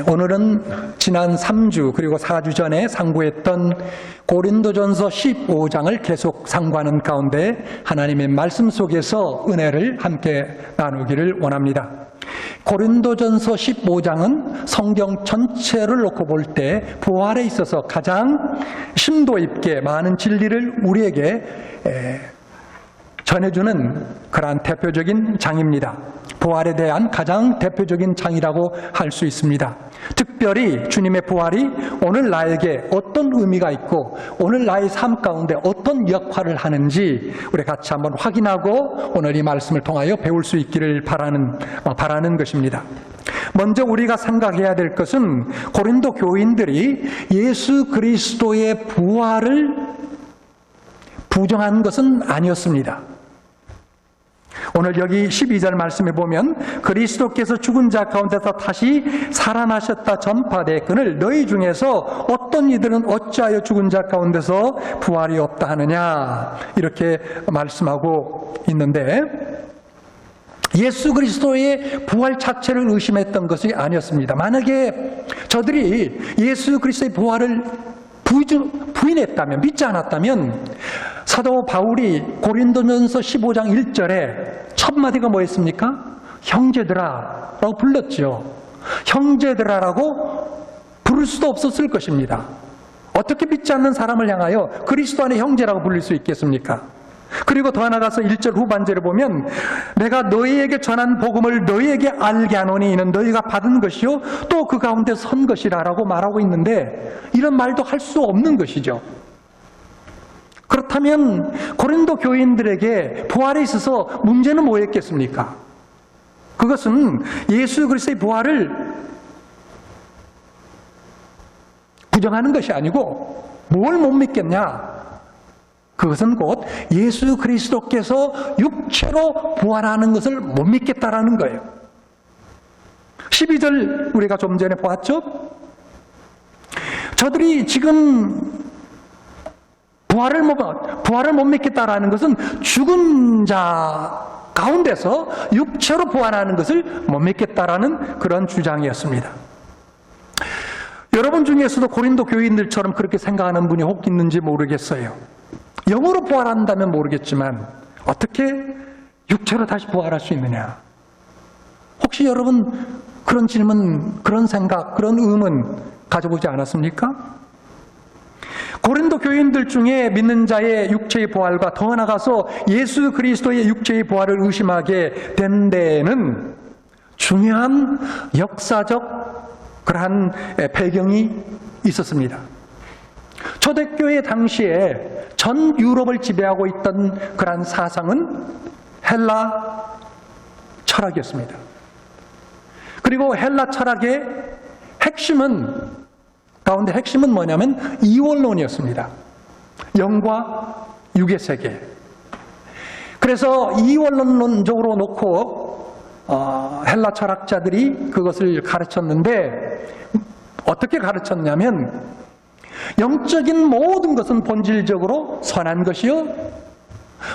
오늘은 지난 3주 그리고 4주 전에 상고했던 고린도전서 15장을 계속 상고하는 가운데 하나님의 말씀 속에서 은혜를 함께 나누기를 원합니다. 고린도전서 15장은 성경 전체를 놓고 볼 때 부활에 있어서 가장 심도 있게 많은 진리를 우리에게 전해주는 그러한 대표적인 장입니다. 부활에 대한 가장 대표적인 장이라고 할 수 있습니다. 특별히 주님의 부활이 오늘 나에게 어떤 의미가 있고 오늘 나의 삶 가운데 어떤 역할을 하는지 우리 같이 한번 확인하고 오늘 이 말씀을 통하여 배울 수 있기를 바라는 것입니다. 먼저 우리가 생각해야 될 것은 고린도 교인들이 예수 그리스도의 부활을 부정한 것은 아니었습니다. 오늘 여기 12절 말씀에 보면 그리스도께서 죽은 자 가운데서 다시 살아나셨다 전파되거늘 너희 중에서 어떤 이들은 어찌하여 죽은 자 가운데서 부활이 없다 하느냐 이렇게 말씀하고 있는데 예수 그리스도의 부활 자체를 의심했던 것이 아니었습니다. 만약에 저들이 예수 그리스도의 부활을 부인했다면, 믿지 않았다면 사도 바울이 고린도전서 15장 1절에 첫 마디가 뭐였습니까? 형제들아 라고 불렀죠. 형제들아라고 부를 수도 없었을 것입니다. 어떻게 믿지 않는 사람을 향하여 그리스도 안에 형제라고 부를 수 있겠습니까? 그리고 더 나아가서 1절 후반절에 보면 내가 너희에게 전한 복음을 너희에게 알게 하노니 이는 너희가 받은 것이요 또 그 가운데 선 것이라 라고 말하고 있는데 이런 말도 할 수 없는 것이죠. 그렇다면 고린도 교인들에게 부활에 있어서 문제는 뭐였겠습니까? 그것은 예수 그리스도의 부활을 부정하는 것이 아니고 뭘 못 믿겠냐? 그것은 곧 예수 그리스도께서 육체로 부활하는 것을 못 믿겠다라는 거예요. 12절 우리가 좀 전에 보았죠? 저들이 지금 부활을 못 믿겠다라는 것은 죽은 자 가운데서 육체로 부활하는 것을 못 믿겠다라는 그런 주장이었습니다. 여러분 중에서도 고린도 교인들처럼 그렇게 생각하는 분이 혹 있는지 모르겠어요. 영으로 부활한다면 모르겠지만 어떻게 육체로 다시 부활할 수 있느냐? 혹시 여러분 그런 질문, 그런 생각, 그런 의문 가져보지 않았습니까? 고린도 교인들 중에 믿는 자의 육체의 부활과 더 나아가서 예수 그리스도의 육체의 부활을 의심하게 된 데에는 중요한 역사적 그러한 배경이 있었습니다. 초대교회 당시에 전 유럽을 지배하고 있던 그러한 사상은 헬라 철학이었습니다. 그리고 헬라 철학의 가운데 핵심은 뭐냐면 이원론이었습니다. 영과 육의 세계. 그래서 이원론적으로 놓고 헬라 철학자들이 그것을 가르쳤는데 어떻게 가르쳤냐면 영적인 모든 것은 본질적으로 선한 것이요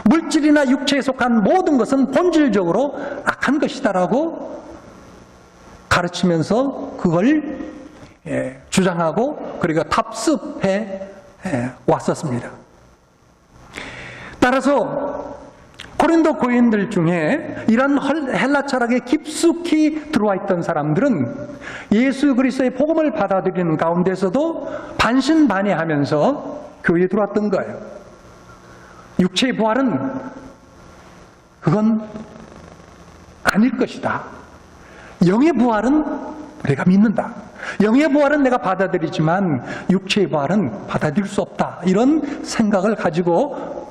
물질이나 육체에 속한 모든 것은 본질적으로 악한 것이다라고 가르치면서 그걸 주장하고 그리고 답습해 왔었습니다. 따라서 고린도 교인들 중에 이런 헬라 철학에 깊숙이 들어와 있던 사람들은 예수 그리스도의 복음을 받아들이는 가운데서도 반신반의하면서 교회에 들어왔던 거예요. 육체의 부활은 그건 아닐 것이다. 영의 부활은 내가 믿는다. 영의 부활은 내가 받아들이지만 육체의 부활은 받아들일 수 없다. 이런 생각을 가지고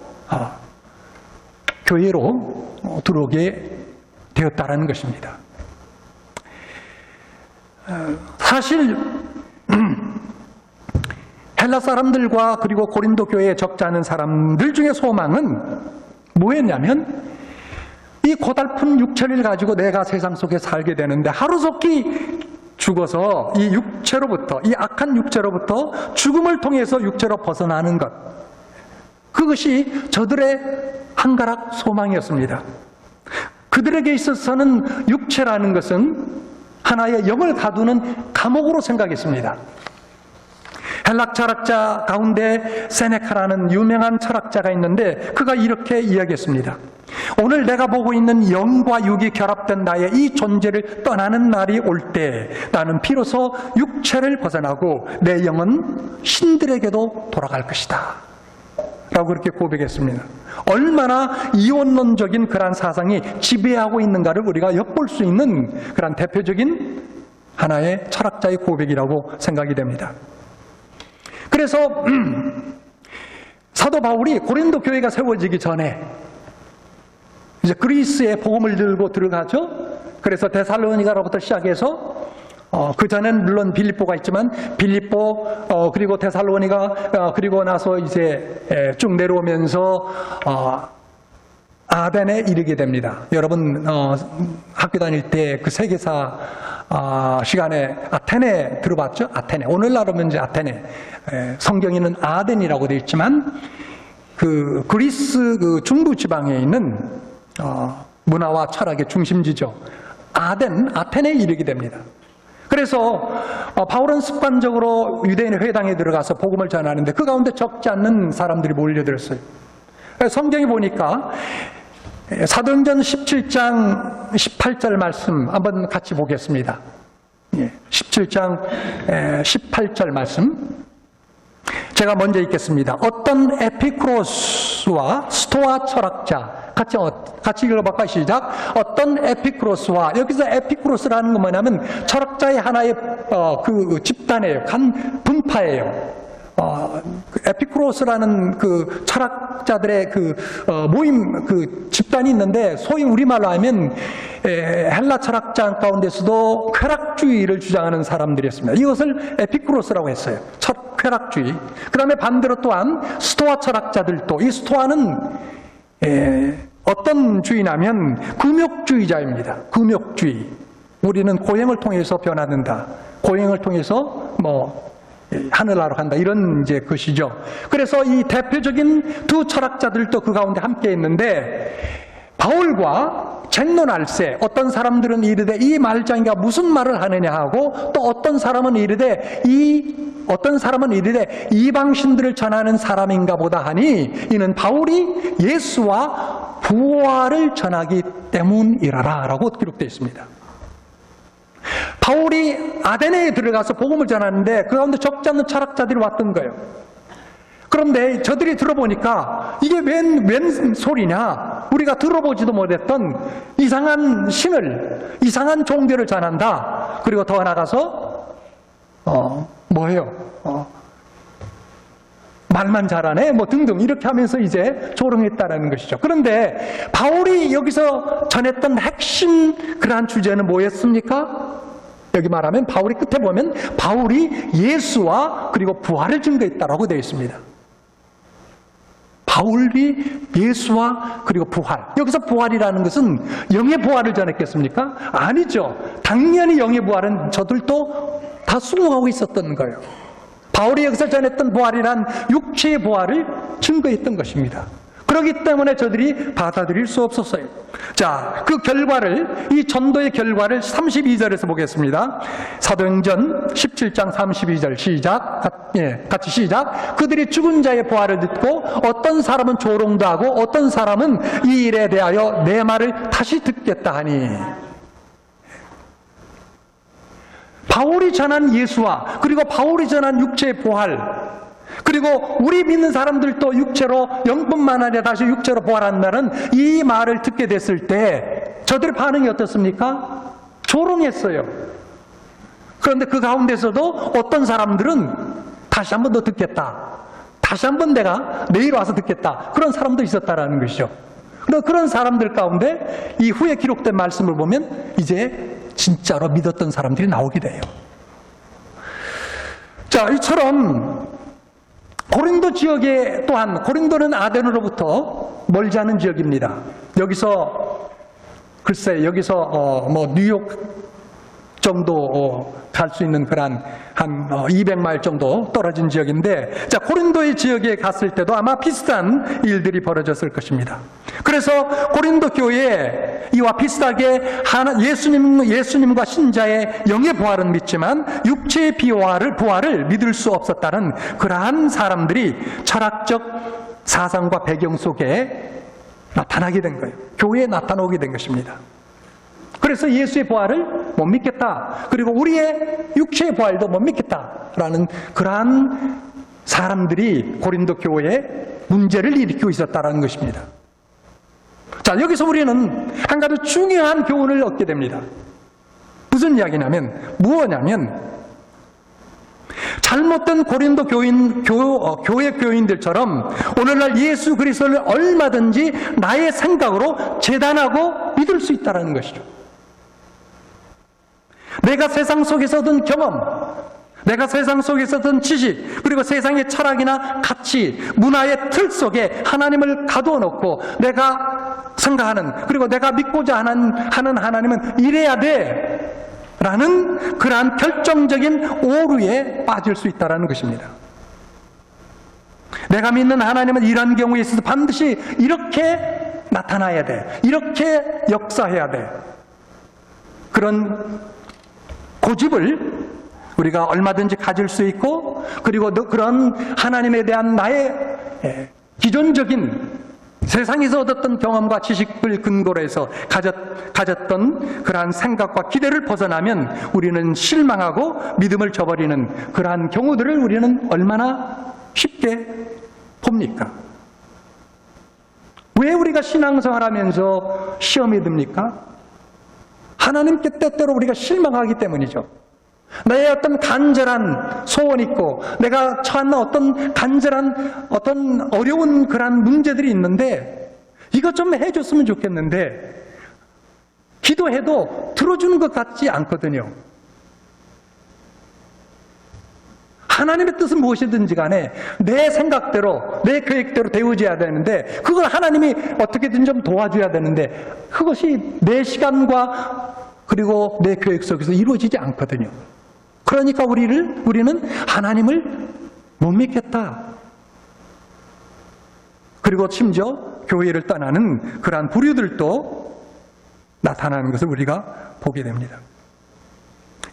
교회로 들어오게 되었다라는 것입니다. 사실 헬라 사람들과 그리고 고린도 교회에 적지 않은 사람들 중에 소망은 뭐였냐면 이 고달픈 육체를 가지고 내가 세상 속에 살게 되는데 하루속히 죽어서 이 육체로부터, 이 악한 육체로부터 죽음을 통해서 육체로 벗어나는 것, 그것이 저들의 한가락 소망이었습니다. 그들에게 있어서는 육체라는 것은 하나의 영을 가두는 감옥으로 생각했습니다. 헬락 철학자 가운데 세네카라는 유명한 철학자가 있는데 그가 이렇게 이야기했습니다. 오늘 내가 보고 있는 영과 육이 결합된 나의 이 존재를 떠나는 날이 올 때 나는 비로소 육체를 벗어나고 내 영은 신들에게도 돌아갈 것이다 라고 그렇게 고백했습니다. 얼마나 이원론적인 그러한 사상이 지배하고 있는가를 우리가 엿볼 수 있는 그러한 대표적인 하나의 철학자의 고백이라고 생각이 됩니다. 그래서 사도 바울이 고린도 교회가 세워지기 전에 이제 그리스에 복음을 들고 들어가죠. 그래서 데살로니가로부터 시작해서 그 전엔 물론 빌립보가 있지만 빌립보 그리고 데살로니가 그리고 나서 이제 쭉 내려오면서 아덴에 이르게 됩니다. 여러분 학교 다닐 때 그 세계사 시간에 아테네 들어봤죠? 아테네. 오늘날은 이제 아테네. 성경에는 아덴이라고 되어 있지만 그 그리스 그 중부 지방에 있는 문화와 철학의 중심지죠. 아테네에 이르게 됩니다. 그래서 바울은 습관적으로 유대인의 회당에 들어가서 복음을 전하는데 그 가운데 적지 않는 사람들이 몰려들었어요. 성경에 보니까 사도행전 17장 18절 말씀 한번 같이 보겠습니다. 17장 18절 말씀 제가 먼저 읽겠습니다. 어떤 에피쿠로스와 스토아 철학자 같이 읽어볼까요? 시작. 어떤 에피쿠로스와, 여기서 에피쿠로스라는 건 뭐냐면 철학자의 하나의 그 집단이에요. 간 분파예요. 에피쿠로스라는 그 철학자들의 그 모임 그 집단이 있는데 소위 우리말로 하면 헬라 철학자 가운데서도 쾌락주의를 주장하는 사람들이었습니다. 이것을 에피쿠로스라고 했어요. 쾌락주의. 그 다음에 반대로 또한 스토아 철학자들도, 이 스토아는 어떤 주의냐면 금욕주의자입니다. 금욕주의. 우리는 고행을 통해서 변화된다. 고행을 통해서 하늘나라로 간다. 이런 이제 것이죠. 그래서 이 대표적인 두 철학자들도 그 가운데 함께 있는데 바울과 쟁론할세, 어떤 사람들은 이르되 이 말장이가 무슨 말을 하느냐 하고 또 어떤 사람은 이르되 이방신들을 전하는 사람인가 보다 하니 이는 바울이 예수와 부활을 전하기 때문이라라 라고 기록되어 있습니다. 바울이 아데네에 들어가서 복음을 전하는데 그 가운데 적지 않는 철학자들이 왔던 거예요. 그런데 저들이 들어보니까 이게 웬 소리냐, 우리가 들어보지도 못했던 이상한 신을, 이상한 종교를 전한다. 그리고 더 나가서 말만 잘하네 등등 이렇게 하면서 이제 조롱했다라는 것이죠. 그런데 바울이 여기서 전했던 핵심 그러한 주제는 뭐였습니까? 여기 말하면 바울이 끝에 보면 바울이 예수와 그리고 부활을 증거했다라고 되어 있습니다. 바울이 예수와 그리고 부활. 여기서 부활이라는 것은 영의 부활을 전했겠습니까? 아니죠. 당연히 영의 부활은 저들도 다 수긍하고 있었던 거예요. 바울이 여기서 전했던 부활이란 육체의 부활을 증거했던 것입니다. 그렇기 때문에 저들이 받아들일 수 없었어요. 자, 그 결과를, 이 전도의 결과를 32절에서 보겠습니다. 사도행전 17장 32절 시작. 같이 시작. 그들이 죽은 자의 부활을 듣고 어떤 사람은 조롱도 하고 어떤 사람은 이 일에 대하여 내 말을 다시 듣겠다 하니. 바울이 전한 예수와 그리고 바울이 전한 육체의 부활, 그리고 우리 믿는 사람들도 육체로 영뿐만 아니라 다시 육체로 부활한다는 이 말을 듣게 됐을 때 저들의 반응이 어떻습니까? 조롱했어요. 그런데 그 가운데서도 어떤 사람들은 다시 한 번 더 듣겠다, 다시 한 번 내가 내일 와서 듣겠다, 그런 사람도 있었다라는 것이죠. 그런 사람들 가운데 이 후에 기록된 말씀을 보면 이제 진짜로 믿었던 사람들이 나오게 돼요. 자, 이처럼 고린도 지역에 또한, 고린도는 아덴으로부터 멀지 않은 지역입니다. 여기서 글쎄 여기서 뉴욕 정도 갈 수 있는 그런 한 200마일 정도 떨어진 지역인데, 자, 고린도의 지역에 갔을 때도 아마 비슷한 일들이 벌어졌을 것입니다. 그래서 고린도 교회에 이와 비슷하게 예수님과 신자의 영의 부활은 믿지만 육체의 부활을 믿을 수 없었다는 그러한 사람들이 철학적 사상과 배경 속에 나타나게 된 거예요. 교회에 나타나게 된 것입니다. 그래서 예수의 부활을 못 믿겠다. 그리고 우리의 육체의 부활도 못 믿겠다라는 그러한 사람들이 고린도 교회에 문제를 일으키고 있었다는 것입니다. 자, 여기서 우리는 한 가지 중요한 교훈을 얻게 됩니다. 무슨 이야기냐면, 무엇이냐면, 잘못된 고린도 교회 교인들처럼 오늘날 예수 그리스도를 얼마든지 나의 생각으로 재단하고 믿을 수 있다는 것이죠. 내가 세상 속에서 얻은 경험, 내가 세상 속에서 얻은 지식, 그리고 세상의 철학이나 가치, 문화의 틀 속에 하나님을 가두어 놓고 내가 생각하는, 그리고 내가 믿고자 하는 하나님은 이래야 돼 라는 그러한 결정적인 오류에 빠질 수 있다는 것입니다. 내가 믿는 하나님은 이런 경우에 있어서 반드시 이렇게 나타나야 돼, 이렇게 역사해야 돼, 그런 고집을 우리가 얼마든지 가질 수 있고, 그리고 그런 하나님에 대한 나의 기존적인 세상에서 얻었던 경험과 지식을 근거로 해서 가졌던 그러한 생각과 기대를 벗어나면 우리는 실망하고 믿음을 저버리는 그러한 경우들을 우리는 얼마나 쉽게 봅니까? 왜 우리가 신앙생활하면서 시험이 듭니까? 하나님께 때때로 우리가 실망하기 때문이죠. 나의 어떤 간절한 소원이 있고 내가 처한 어떤 간절한 어떤 어려운 그런 문제들이 있는데 이것 좀 해줬으면 좋겠는데 기도해도 들어주는 것 같지 않거든요. 하나님의 뜻은 무엇이든지 간에 내 생각대로 내 계획대로 되어져야 되는데 그걸 하나님이 어떻게든 좀 도와줘야 되는데 그것이 내 시간과 그리고 내 계획 속에서 이루어지지 않거든요. 그러니까 우리는 하나님을 못 믿겠다. 그리고 심지어 교회를 떠나는 그러한 부류들도 나타나는 것을 우리가 보게 됩니다.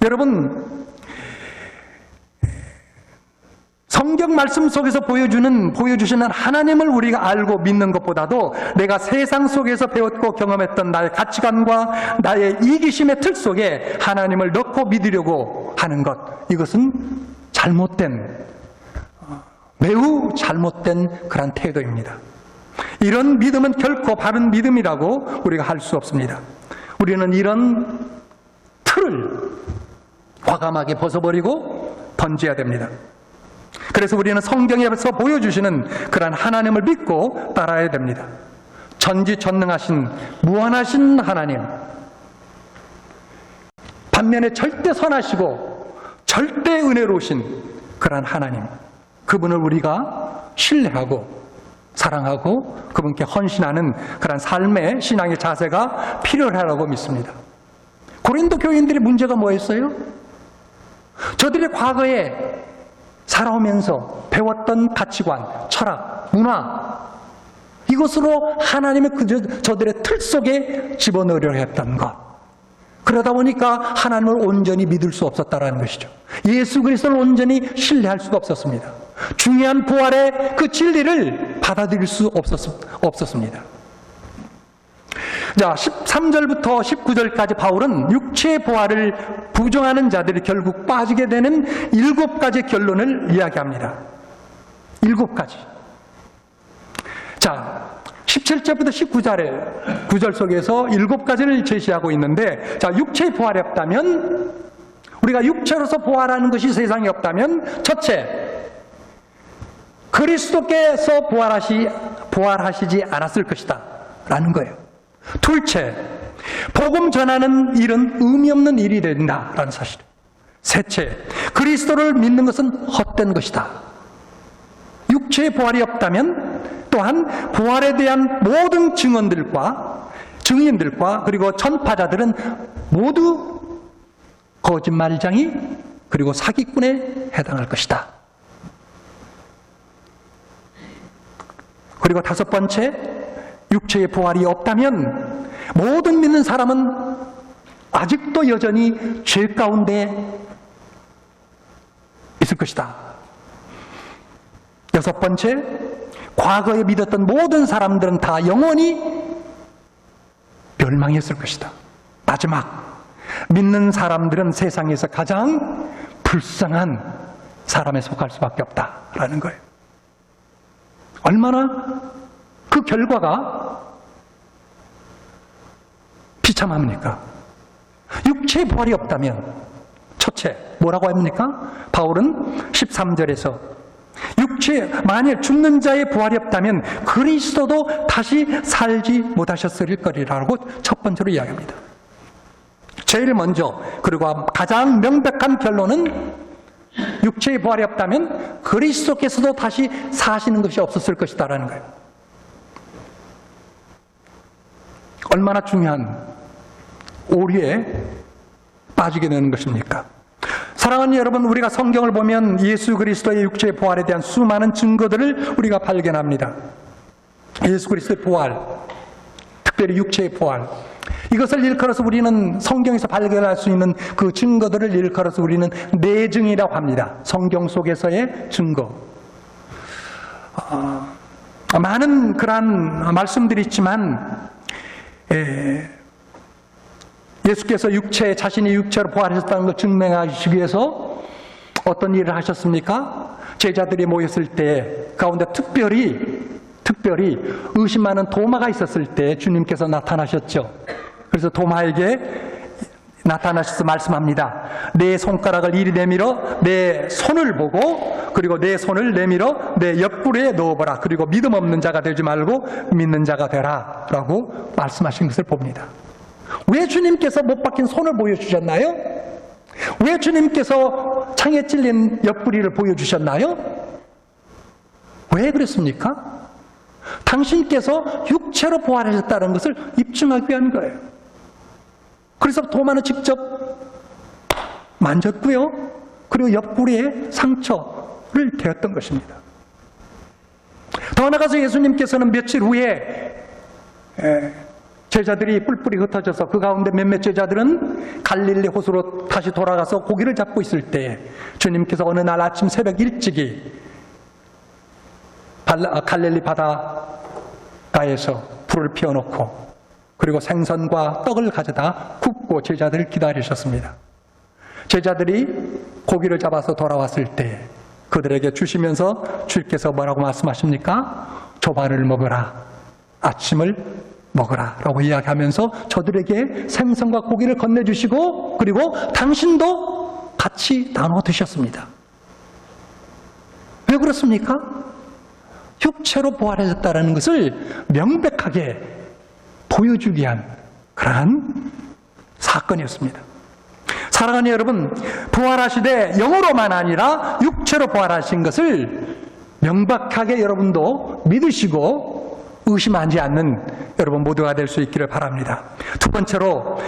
여러분, 성경 말씀 속에서 보여주시는 하나님을 우리가 알고 믿는 것보다도 내가 세상 속에서 배웠고 경험했던 나의 가치관과 나의 이기심의 틀 속에 하나님을 넣고 믿으려고 하는 것, 이것은 매우 잘못된 그런 태도입니다. 이런 믿음은 결코 바른 믿음이라고 우리가 할 수 없습니다. 우리는 이런 틀을 과감하게 벗어버리고 던져야 됩니다. 그래서 우리는 성경에서 보여주시는 그러한 하나님을 믿고 따라야 됩니다. 전지전능하신 무한하신 하나님, 반면에 절대 선하시고 절대 은혜로우신 그러한 하나님, 그분을 우리가 신뢰하고 사랑하고 그분께 헌신하는 그런 삶의 신앙의 자세가 필요하다고 믿습니다. 고린도 교인들의 문제가 뭐였어요? 저들이 과거에 살아오면서 배웠던 가치관, 철학, 문화, 이것으로 하나님의 저들의 틀 속에 집어넣으려 했던 것. 그러다 보니까 하나님을 온전히 믿을 수 없었다는 것이죠. 예수 그리스도를 온전히 신뢰할 수가 없었습니다. 중요한 부활의 그 진리를 받아들일 수 없었습니다. 자, 13절부터 19절까지 바울은 육체의 부활을 부정하는 자들이 결국 빠지게 되는 7가지 결론을 이야기합니다. 7가지. 자, 17절부터 19절 속에서 7가지를 제시하고 있는데, 자, 육체의 부활이 없다면, 우리가 육체로서 부활하는 것이 세상에 없다면, 첫째, 그리스도께서 부활하시지 않았을 것이다 라는 거예요. 둘째, 복음 전하는 일은 의미 없는 일이 된다라는 사실. 셋째, 그리스도를 믿는 것은 헛된 것이다. 육체의 부활이 없다면 또한 부활에 대한 모든 증인들과 그리고 전파자들은 모두 거짓말장이 그리고 사기꾼에 해당할 것이다. 그리고 다섯 번째, 육체의 부활이 없다면 모든 믿는 사람은 아직도 여전히 죄 가운데 있을 것이다. 여섯 번째, 과거에 믿었던 모든 사람들은 다 영원히 멸망했을 것이다. 마지막, 믿는 사람들은 세상에서 가장 불쌍한 사람에 속할 수밖에 없다라는 거예요. 얼마나 그 결과가 비참합니까? 육체의 부활이 없다면, 첫째, 뭐라고 합니까? 바울은 13절에서 만일 죽는 자의 부활이 없다면 그리스도도 다시 살지 못하셨을 거리라고 첫 번째로 이야기합니다. 제일 먼저, 그리고 가장 명백한 결론은 육체의 부활이 없다면 그리스도께서도 다시 사시는 것이 없었을 것이다라는 거예요. 얼마나 중요한 오류에 빠지게 되는 것입니까? 사랑하는 여러분, 우리가 성경을 보면 예수 그리스도의 육체의 부활에 대한 수많은 증거들을 우리가 발견합니다. 예수 그리스도의 부활, 특별히 육체의 부활, 이것을 일컬어서 우리는 성경에서 발견할 수 있는 그 증거들을 일컬어서 우리는 내증이라고 합니다. 성경 속에서의 증거. 많은 그러한 말씀들이 있지만 예수께서 자신이 육체로 부활하셨다는 걸 증명하시기 위해서 어떤 일을 하셨습니까? 제자들이 모였을 때 가운데 특별히 의심하는 도마가 있었을 때 주님께서 나타나셨죠. 그래서 도마에게 나타나셔서 말씀합니다. 내 손가락을 이리 내밀어 내 손을 보고, 그리고 내 손을 내밀어 내 옆구리에 넣어보라. 그리고 믿음 없는 자가 되지 말고 믿는 자가 되라 라고 말씀하신 것을 봅니다. 왜 주님께서 못 박힌 손을 보여주셨나요? 왜 주님께서 창에 찔린 옆구리를 보여주셨나요? 왜 그랬습니까? 당신께서 육체로 부활하셨다는 것을 입증하기 위한 거예요. 그래서 도마는 직접 만졌고요, 그리고 옆구리에 상처를 대었던 것입니다. 더 나아가서 예수님께서는 며칠 후에 제자들이 뿔뿔이 흩어져서 그 가운데 몇몇 제자들은 갈릴리 호수로 다시 돌아가서 고기를 잡고 있을 때 주님께서 어느 날 아침 새벽 일찍이 갈릴리 바닷가에서 불을 피워놓고 그리고 생선과 떡을 가져다 굽고 제자들을 기다리셨습니다. 제자들이 고기를 잡아서 돌아왔을 때 그들에게 주시면서 주께서 뭐라고 말씀하십니까? 조반을 먹어라, 아침을 먹어라 라고 이야기하면서 저들에게 생선과 고기를 건네주시고 그리고 당신도 같이 나눠 드셨습니다. 왜 그렇습니까? 육체로 부활하셨다는 것을 명백하게 보여주기 위한 그러한 사건이었습니다. 사랑하는 여러분, 부활하시되 영으로만 아니라 육체로 부활하신 것을 명백하게 여러분도 믿으시고 의심하지 않는 여러분 모두가 될 수 있기를 바랍니다. 두 번째로,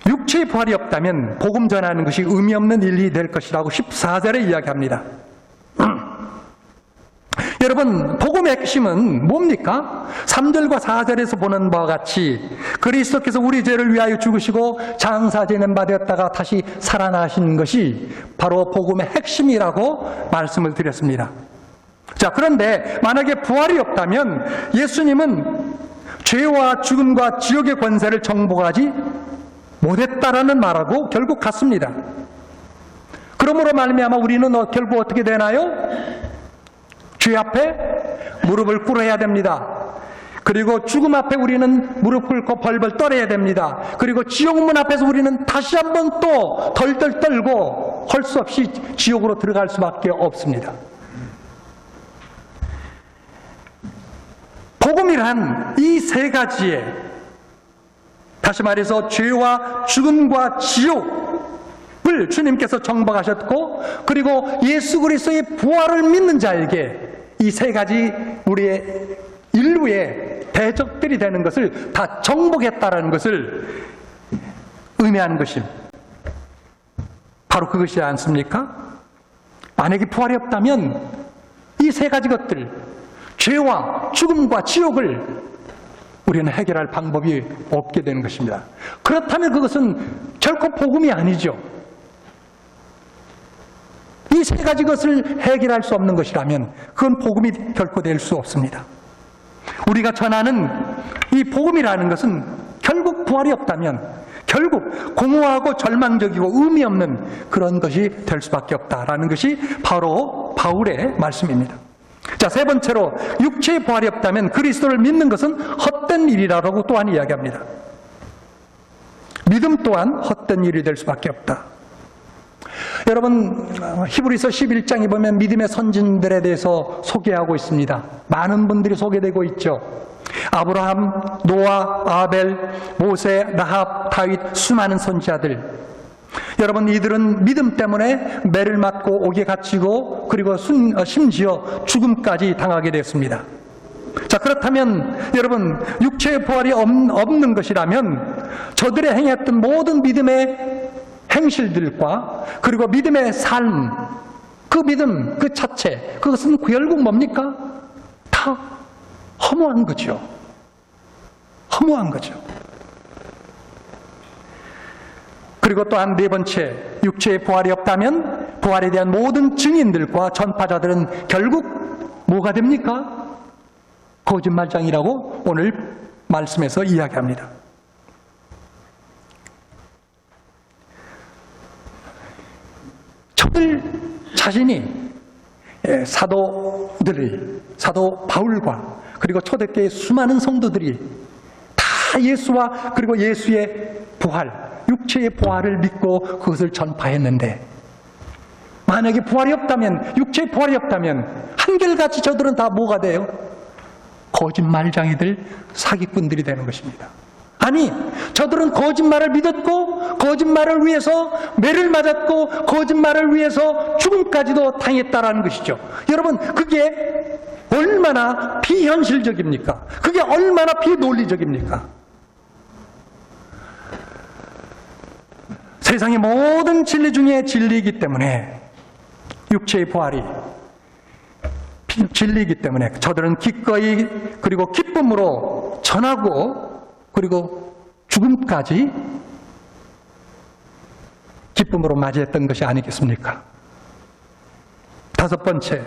육체의 부활이 없다면 복음 전하는 것이 의미 없는 일이 될 것이라고 14절에 이야기합니다. 여러분, 복음의 핵심은 뭡니까? 3절과 4절에서 보는 바와 같이 그리스도께서 우리 죄를 위하여 죽으시고 장사되는 바 되었다가 다시 살아나신 것이 바로 복음의 핵심이라고 말씀을 드렸습니다. 자, 그런데 만약에 부활이 없다면 예수님은 죄와 죽음과 지옥의 권세를 정복하지 못했다라는 말하고 결국 같습니다. 그러므로 말미암아 우리는 결국 어떻게 되나요? 죄 앞에 무릎을 꿇어야 됩니다. 그리고 죽음 앞에 우리는 무릎 꿇고 벌벌 떨어야 됩니다. 그리고 지옥문 앞에서 우리는 다시 한번 또 덜덜 떨고 할 수 없이 지옥으로 들어갈 수밖에 없습니다. 복음이란 이 세 가지에, 다시 말해서 죄와 죽음과 지옥을 주님께서 정복하셨고, 그리고 예수 그리스도의 부활을 믿는 자에게 이 세 가지 우리의 인류의 대적들이 되는 것을 다 정복했다라는 것을 의미하는 것이 바로 그것이지 않습니까? 만약에 부활이 없다면 이 세 가지 것들, 죄와 죽음과 지옥을 우리는 해결할 방법이 없게 되는 것입니다. 그렇다면 그것은 결코 복음이 아니죠. 이 세 가지 것을 해결할 수 없는 것이라면 그건 복음이 결코 될 수 없습니다. 우리가 전하는 이 복음이라는 것은 결국 부활이 없다면 결국 공허하고 절망적이고 의미 없는 그런 것이 될 수밖에 없다라는 것이 바로 바울의 말씀입니다. 자, 세 번째로 육체의 부활이 없다면 그리스도를 믿는 것은 헛된 일이라고 또한 이야기합니다. 믿음 또한 헛된 일이 될 수밖에 없다. 여러분, 히브리서 11장에 보면 믿음의 선진들에 대해서 소개하고 있습니다. 많은 분들이 소개되고 있죠. 아브라함, 노아, 아벨, 모세, 라합, 다윗, 수많은 선지자들. 여러분, 이들은 믿음 때문에 매를 맞고 옥에 갇히고 그리고 심지어 죽음까지 당하게 되었습니다. 자, 그렇다면 여러분, 육체의 부활이 없는 것이라면 저들의 행했던 모든 믿음의 행실들과 그리고 믿음의 삶, 그 믿음 그 자체, 그것은 결국 뭡니까? 다 허무한 거죠. 허무한 거죠. 그리고 또한 네 번째, 육체의 부활이 없다면 부활에 대한 모든 증인들과 전파자들은 결국 뭐가 됩니까? 거짓말장이라고 오늘 말씀에서 이야기합니다. 저들 자신이 사도 바울과 그리고 초대교회의 수많은 성도들이 다 예수와 그리고 예수의 부활, 육체의 부활을 믿고 그것을 전파했는데 만약에 부활이 없다면, 육체의 부활이 없다면 한결같이 저들은 다 뭐가 돼요? 거짓말장이들, 사기꾼들이 되는 것입니다. 아니, 저들은 거짓말을 믿었고 거짓말을 위해서 매를 맞았고 거짓말을 위해서 죽음까지도 당했다라는 것이죠. 여러분, 그게 얼마나 비현실적입니까? 그게 얼마나 비논리적입니까? 세상의 모든 진리 중에 진리이기 때문에, 육체의 부활이 진리이기 때문에 저들은 기꺼이 그리고 기쁨으로 전하고 그리고 죽음까지 기쁨으로 맞이했던 것이 아니겠습니까? 다섯 번째,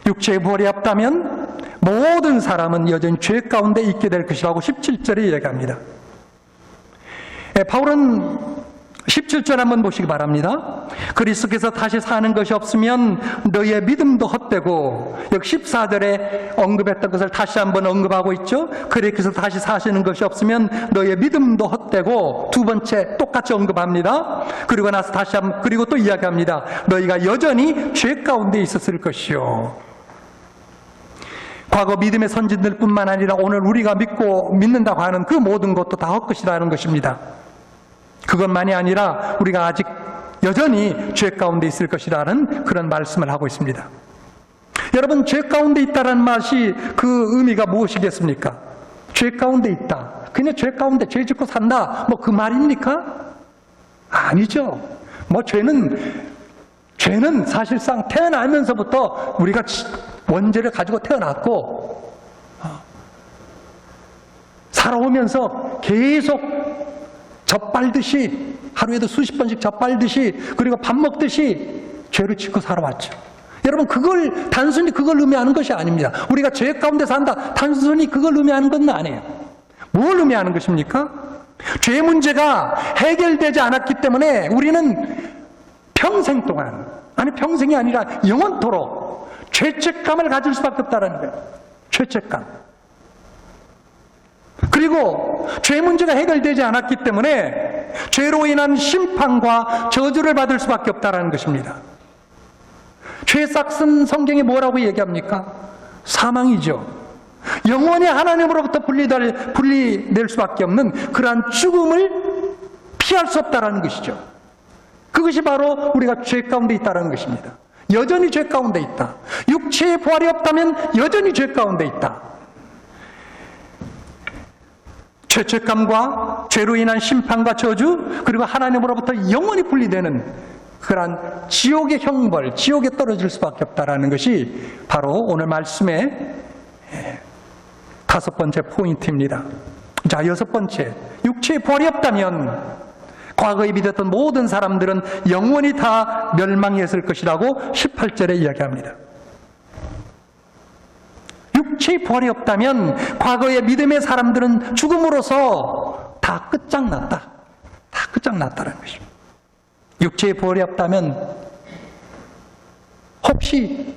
육체의 부활이 없다면 모든 사람은 여전히 죄 가운데 있게 될 것이라고 17절에 이야기합니다. 바울은 17절 한번 보시기 바랍니다. 그리스도께서 다시 사는 것이 없으면 너희의 믿음도 헛되고, 여기 14절에 언급했던 것을 다시 한번 언급하고 있죠. 그리스도께서 다시 사시는 것이 없으면 너희의 믿음도 헛되고, 두 번째 똑같이 언급합니다. 그리고 나서 다시 한번, 그리고 또 이야기합니다. 너희가 여전히 죄 가운데 있었을 것이요. 과거 믿음의 선진들 뿐만 아니라 오늘 우리가 믿는다고 하는 그 모든 것도 다 헛것이라는 것입니다. 그것만이 아니라 우리가 아직 여전히 죄 가운데 있을 것이라는 그런 말씀을 하고 있습니다. 여러분, 죄 가운데 있다는 맛이 그 의미가 무엇이겠습니까? 죄 가운데 있다, 그냥 죄 가운데 죄 짓고 산다, 뭐 그 말입니까? 아니죠. 뭐 죄는 사실상 태어나면서부터 우리가 원죄를 가지고 태어났고 살아오면서 계속 젖빨듯이, 하루에도 수십 번씩 젖빨듯이, 그리고 밥 먹듯이 죄를 짓고 살아왔죠. 여러분, 단순히 그걸 의미하는 것이 아닙니다. 우리가 죄 가운데 산다, 단순히 그걸 의미하는 건 아니에요. 뭘 의미하는 것입니까? 죄 문제가 해결되지 않았기 때문에 우리는 평생 동안, 아니 평생이 아니라 영원토록 죄책감을 가질 수밖에 없다는 거예요. 죄책감. 그리고 죄 문제가 해결되지 않았기 때문에 죄로 인한 심판과 저주를 받을 수밖에 없다는 것입니다. 죄 싹슨 성경이 뭐라고 얘기합니까? 사망이죠. 영원히 하나님으로부터 분리될 수밖에 없는 그러한 죽음을 피할 수 없다는 것이죠. 그것이 바로 우리가 죄 가운데 있다는 것입니다. 여전히 죄 가운데 있다. 육체의 부활이 없다면 여전히 죄 가운데 있다. 죄책감과 죄로 인한 심판과 저주, 그리고 하나님으로부터 영원히 분리되는 그러한 지옥의 형벌, 지옥에 떨어질 수밖에 없다라는 것이 바로 오늘 말씀의 5번째 포인트입니다. 자, 6번째, 육체의 부활이 없다면 과거에 믿었던 모든 사람들은 영원히 다 멸망했을 것이라고 18절에 이야기합니다. 육체의 부활이 없다면 과거의 믿음의 사람들은 죽음으로써 다 끝장났다. 다 끝장났다는 것입니다. 육체의 부활이 없다면 혹시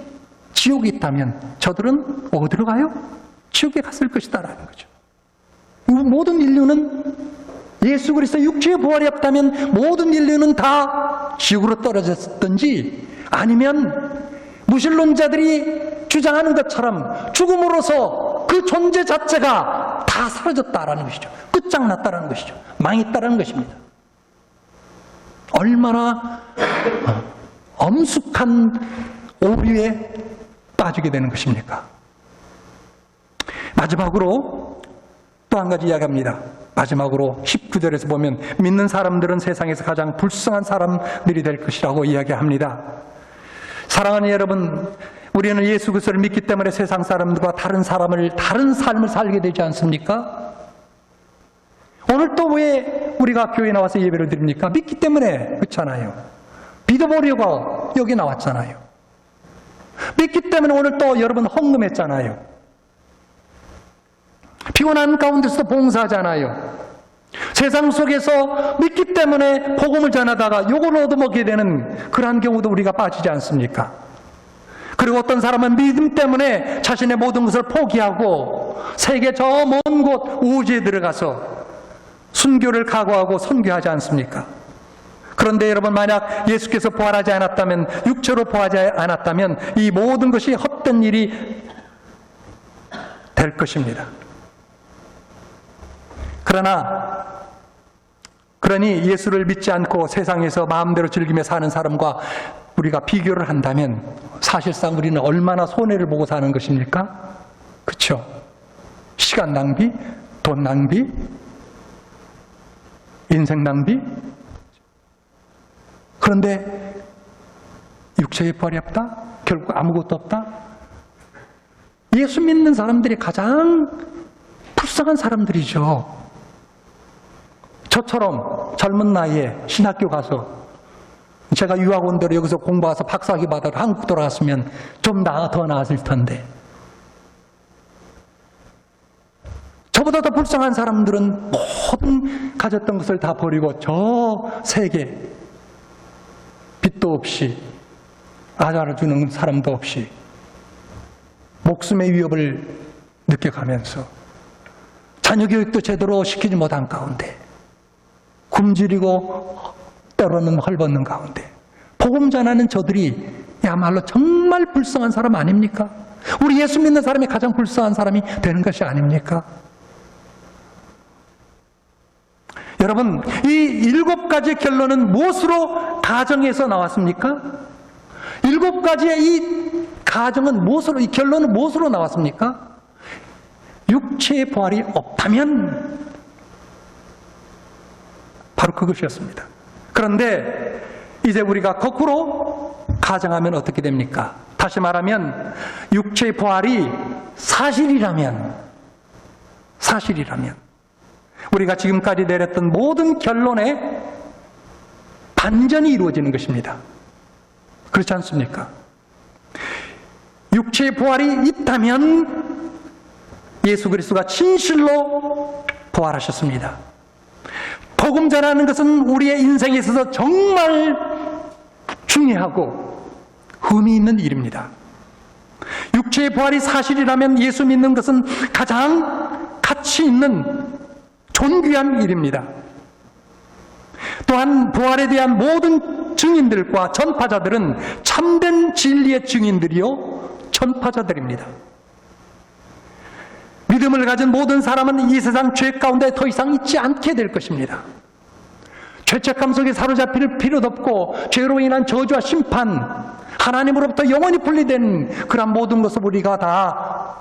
지옥이 있다면 저들은 어디로 가요? 지옥에 갔을 것이다라는 거죠. 모든 인류는 예수 그리스도 육체의 부활이 없다면 모든 인류는 다 지옥으로 떨어졌든지 아니면 무신론자들이 주장하는 것처럼 죽음으로써 그 존재 자체가 다 사라졌다라는 것이죠. 끝장났다라는 것이죠. 망했다라는 것입니다. 얼마나 엄숙한 오류에 빠지게 되는 것입니까? 마지막으로 또 한 가지 이야기합니다. 마지막으로 19절에서 보면 믿는 사람들은 세상에서 가장 불쌍한 사람들이 될 것이라고 이야기합니다. 사랑하는 여러분, 우리는 예수 그리스도를 믿기 때문에 세상 사람들과 다른 삶을 살게 되지 않습니까? 오늘 또 왜 우리가 교회에 나와서 예배를 드립니까? 믿기 때문에 그렇잖아요. 믿어보려고 여기 나왔잖아요. 믿기 때문에 오늘 또 여러분 헌금했잖아요. 피곤한 가운데서도 봉사하잖아요. 세상 속에서 믿기 때문에 복음을 전하다가 욕을 얻어먹게 되는 그러한 경우도 우리가 빠지지 않습니까? 그리고 어떤 사람은 믿음 때문에 자신의 모든 것을 포기하고 세계 저 먼 곳 우주에 들어가서 순교를 각오하고 선교하지 않습니까? 그런데 여러분, 만약 예수께서 부활하지 않았다면, 육체로 부활하지 않았다면 이 모든 것이 헛된 일이 될 것입니다. 그러니 예수를 믿지 않고 세상에서 마음대로 즐기며 사는 사람과 우리가 비교를 한다면 사실상 우리는 얼마나 손해를 보고 사는 것입니까? 그렇죠? 시간 낭비, 돈 낭비, 인생 낭비. 그런데 육체의 부활이 없다? 결국 아무것도 없다? 예수 믿는 사람들이 가장 불쌍한 사람들이죠. 저처럼 젊은 나이에 신학교 가서 제가 유학원대로 여기서 공부해서 박사학위 받아서 한국 돌아갔으면 좀 더 나았을 텐데, 저보다 더 불쌍한 사람들은 모든 가졌던 것을 다 버리고 저 세계 빚도 없이 알아주는 사람도 없이 목숨의 위협을 느껴가면서 자녀 교육도 제대로 시키지 못한 가운데 굶주리고 때로는 헐벗는 가운데 복음 전하는 저들이 야말로 정말 불쌍한 사람 아닙니까? 우리 예수 믿는 사람이 가장 불쌍한 사람이 되는 것이 아닙니까? 여러분, 이 7가지 결론은 무엇으로 가정에서 나왔습니까? 7가지의 이 가정은 무엇으로, 이 결론은 무엇으로 나왔습니까? 육체의 부활이 없다면 바로 그것이었습니다. 그런데 이제 우리가 거꾸로 가정하면 어떻게 됩니까? 다시 말하면 육체의 부활이 사실이라면 우리가 지금까지 내렸던 모든 결론에 반전이 이루어지는 것입니다. 그렇지 않습니까? 육체의 부활이 있다면 예수 그리스도가 진실로 부활하셨습니다. 복음 전하는 것은 우리의 인생에 있어서 정말 중요하고 의미 있는 일입니다. 육체의 부활이 사실이라면 예수 믿는 것은 가장 가치 있는 존귀한 일입니다. 또한 부활에 대한 모든 증인들과 전파자들은 참된 진리의 증인들이요 전파자들입니다. 믿음을 가진 모든 사람은 이 세상 죄 가운데 더 이상 있지 않게 될 것입니다. 죄책감 속에 사로잡힐 필요도 없고 죄로 인한 저주와 심판, 하나님으로부터 영원히 분리된 그런 모든 것을 우리가 다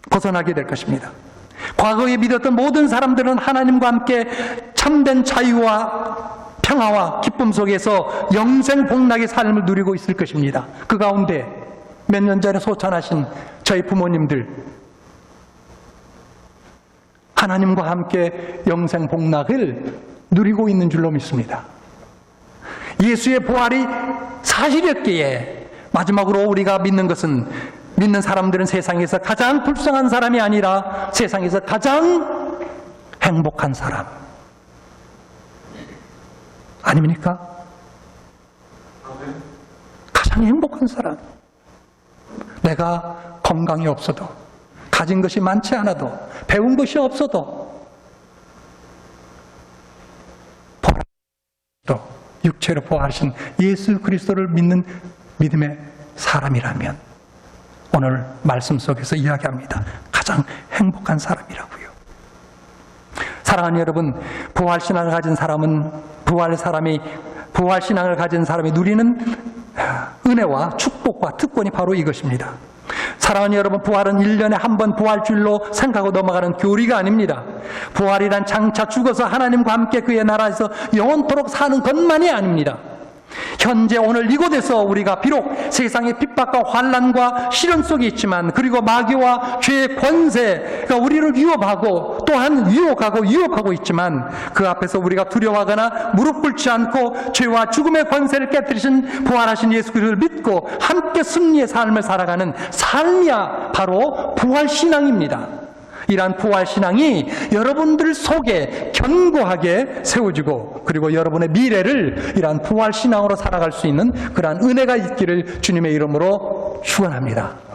벗어나게 될 것입니다. 과거에 믿었던 모든 사람들은 하나님과 함께 참된 자유와 평화와 기쁨 속에서 영생 복락의 삶을 누리고 있을 것입니다. 그 가운데 몇 년 전에 소천하신 저희 부모님들, 하나님과 함께 영생 복락을 누리고 있는 줄로 믿습니다. 예수의 부활이 사실이었기에 마지막으로 우리가 믿는 것은, 믿는 사람들은 세상에서 가장 불쌍한 사람이 아니라 세상에서 가장 행복한 사람 아닙니까? 가장 행복한 사람. 내가 건강이 없어도, 가진 것이 많지 않아도, 배운 것이 없어도 육체로 부활하신 예수 그리스도를 믿는 믿음의 사람이라면 오늘 말씀 속에서 이야기합니다. 가장 행복한 사람이라고요. 사랑하는 여러분, 부활신앙을 가진 사람은 부활신앙을 가진 사람이 누리는 은혜와 축복과 특권이 바로 이것입니다. 사랑하는 여러분, 부활은 1년에 한 번 부활주일로 생각하고 넘어가는 교리가 아닙니다. 부활이란 장차 죽어서 하나님과 함께 그의 나라에서 영원토록 사는 것만이 아닙니다. 현재 오늘 이곳에서 우리가 비록 세상의 핍박과 환난과 시련 속에 있지만, 그리고 마귀와 죄의 권세가 우리를 위협하고 또한 유혹하고 있지만, 그 앞에서 우리가 두려워하거나 무릎 꿇지 않고 죄와 죽음의 권세를 깨뜨리신 부활하신 예수 그리스도를 믿고 함께 승리의 삶을 살아가는 삶이야 바로 부활신앙입니다. 이러한 부활신앙이 여러분들 속에 견고하게 세워지고, 그리고 여러분의 미래를 이러한 부활신앙으로 살아갈 수 있는 그러한 은혜가 있기를 주님의 이름으로 축원합니다.